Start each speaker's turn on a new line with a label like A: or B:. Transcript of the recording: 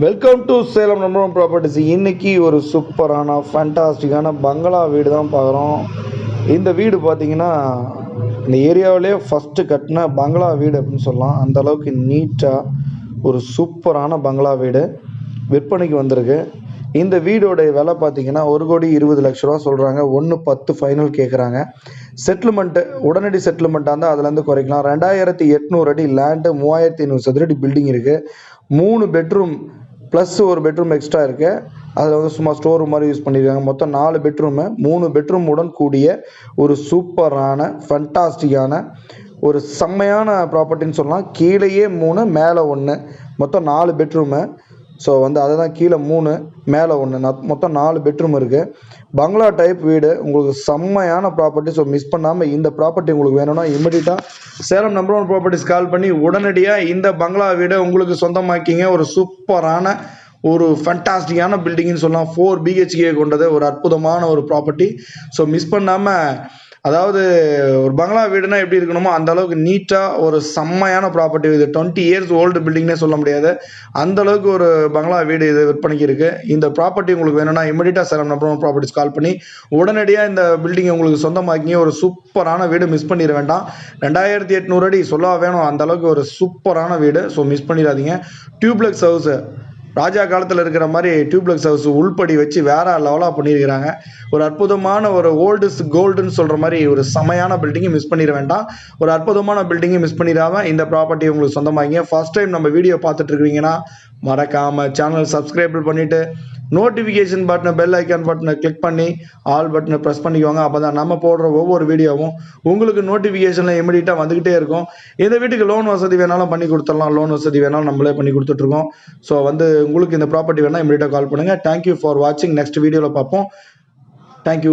A: Welcome to Salem number one properties. இன்றைக்கி ஒரு சூப்பரான ஃபேண்டாஸ்டிக்கான பங்களா வீடு தான் பார்க்குறோம். இந்த வீடு பார்த்திங்கன்னா இந்த ஏரியாவிலே ஃபஸ்ட்டு கட்டின பங்களா வீடு அப்படின்னு சொல்லலாம். அந்தளவுக்கு நீட்டாக ஒரு சூப்பரான பங்களா வீடு விற்பனைக்கு வந்திருக்கு. இந்த வீடோடைய விலை பார்த்திங்கன்னா 1,20,00,000 சொல்கிறாங்க. 1,10 ஃபைனல் கேட்குறாங்க. செட்டில்மெண்ட்டு உடனடி செட்டில்மெண்ட்டாக இருந்தால் அதுலேருந்து குறைக்கலாம். 2,800 அடி லேண்டு, 3,500 சதுரடி பில்டிங் இருக்குது. 3 பெட்ரூம் ப்ளஸ் ஒரு பெட்ரூம் எக்ஸ்ட்ரா இருக்குது. அதில் வந்து சும்மா ஸ்டோர் ரூம் மாதிரி யூஸ் பண்ணியிருக்காங்க. மொத்தம் 4 பெட்ரூமு, 3 பெட்ரூமுடன் கூடிய ஒரு சூப்பரான ஃபண்டாஸ்டிக்கான ஒரு செம்மையான ப்ராப்பர்ட்டின்னு சொல்லலாம். கீழேயே 3 மேலே 1, மொத்தம் 4 பெட்ரூமு. ஸோ வந்து அதை தான் கீழே 3 மேலே 1, மொத்தம் 4 பெட்ரூம் இருக்குது. பங்களா டைப் வீடு உங்களுக்கு செம்மையான ப்ராப்பர்ட்டி. ஸோ மிஸ் பண்ணாமல் இந்த ப்ராப்பர்ட்டி உங்களுக்கு வேணும்னா இமிடியட்டாக Salem number one properties call பண்ணி உடனடியாக இந்த பங்களா வீடை உங்களுக்கு சொந்தமாக்கிங்க. ஒரு சூப்பரான ஒரு ஃபண்டாஸ்டிக்கான பில்டிங்னு சொல்லலாம். 4 BHK கொண்டது ஒரு அற்புதமான ஒரு ப்ராப்பர்ட்டி. ஸோ மிஸ் பண்ணாமல், அதாவது ஒரு பங்களா வீடுனா எப்படி இருக்கணுமோ அந்த அளவுக்கு நீட்டாக ஒரு செம்மையான ப்ராப்பர்ட்டி. இது 20 இயர்ஸ் ஓல்டு பில்டிங்னே சொல்ல முடியாது, அந்தளவுக்கு ஒரு பங்களா வீடு இது விற்பனைக்கு இருக்குது. இந்த ப்ராப்பர்ட்டி உங்களுக்கு வேணும்னா இமிடியட்டாக Salem number one properties call பண்ணி உடனடியாக இந்த பில்டிங்கை உங்களுக்கு சொந்தமாக்கிங்க. ஒரு சூப்பரான வீடு, மிஸ் பண்ணிட வேண்டாம். 2,800 அடி சொல்ல வேணும், அந்தளவுக்கு ஒரு சூப்பரான வீடு. ஸோ மிஸ் பண்ணிடாதீங்க. டியூப்ளெக்ஸ் ஹவுஸு ராஜா காலத்தில் இருக்கிற மாதிரி டியூப்ளெக்ஸ் ஹவுஸ் உள்படி வச்சு வேற லெவலாக பண்ணியிருக்கிறாங்க. ஒரு அற்புதமான ஒரு ஓல்டுஸ் கோல்டுன்னு சொல்கிற மாதிரி ஒரு செமையான பில்டிங்கை மிஸ் பண்ணிட வேண்டாம். ஒரு அற்புதமான பில்டிங்கை மிஸ் பண்ணிடாமல் இந்த ப்ராப்பர்ட்டி உங்களுக்கு சொந்தமாகிங்க. ஃபர்ஸ்ட் டைம் நம்ம வீடியோ பார்த்துட்டு இருக்கீங்கன்னா மறக்காமல் சேனல் சப்ஸ்கிரைப் பண்ணிவிட்டு நோட்டிஃபிகேஷன் பட்டனை, பெல் ஐக்கான் பட்டனை கிளிக் பண்ணி ஆல் பட்டனை ப்ரெஸ் பண்ணிக்கோங்க. அப்போ தான் நம்ம போடுற ஒவ்வொரு வீடியோவும் உங்களுக்கு நோட்டிஃபிகேஷனில் இமிடியட்டாக வந்துக்கிட்டே இருக்கும். இந்த வீட்டுக்கு லோன் வசதி வேணாலும் பண்ணி கொடுத்துடலாம், லோன் வசதி வேணாலும் நம்மளே பண்ணி கொடுத்துட்ருக்கோம். ஸோ வந்து உங்களுக்கு இந்த ப்ராப்பர்ட்டி வேணால் இமிடியட்டாக கால் பண்ணுங்கள். தேங்க்யூ ஃபார் வாட்சிங். நெக்ஸ்ட் வீடியோவில் பார்ப்போம். தேங்க்யூ.